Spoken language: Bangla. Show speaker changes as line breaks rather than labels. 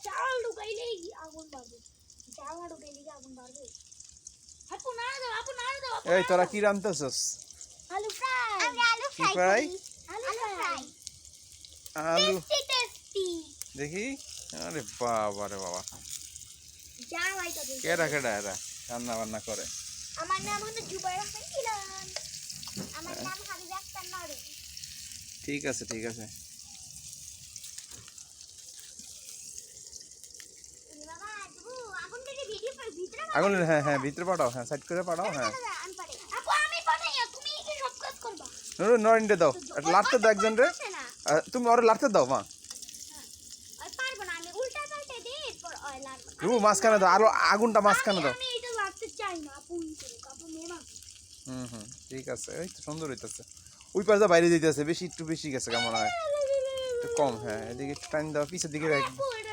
চাল ঢুকাইলেই আগুন বাড়বে। চাল না ঢুকাইলেই আগুন বাড়বে। আপু না দাও, আপু না দাও।
এই তোরা কি রান্তাছস?
আলু ফ্রাই। আমরা আলু
কি ফ্রাই?
আলু ফ্রাই।
আলু
টেস্টি।
দেখি। আরে বাবা রে বাবা,
যা ভাইটা দে।
কেডা কেডা এরা রান্না বান্না করে?
আমার নাম হলো জুবাইরা খাইলাম। আমার নাম হাবিবা আক্তার নরে।
ঠিক আছে ঠিক আছে।
বাবা তুমি আগুনটাকে ভিতরে
আগুন, হ্যাঁ হ্যাঁ ভিতরে পাঠাও, হ্যাঁ সাইড করে পাঠাও। হ্যাঁ
আপু আমি পাঠাই, তুমি কি সব কাজ করবা?
নরিনটা দাও, একটা লাড়তে দাও একজন রে। তুমি ওরে লাড়তে দাও মা।
ওই পারবো না, আমি উল্টা পাল্টে দিই এরপর ওই লাড়বো।
তুমি মাঝখানে দাও, আলো আগুনটা মাঝখানে দাও।
আমি এটা লাড়তে চাই না, আপু করুক, আপু মেমা।
ঠিক আছে, এই তো সুন্দর হইতাছে। ওই পাশে বাইরে দিতেছে, বেশি একটু বেশি গেছে কেমন হয়, একটু কম। হ্যাঁ এদিকে একটু টাইম দাও, পিছের দিকে রাখ।
আপু এটা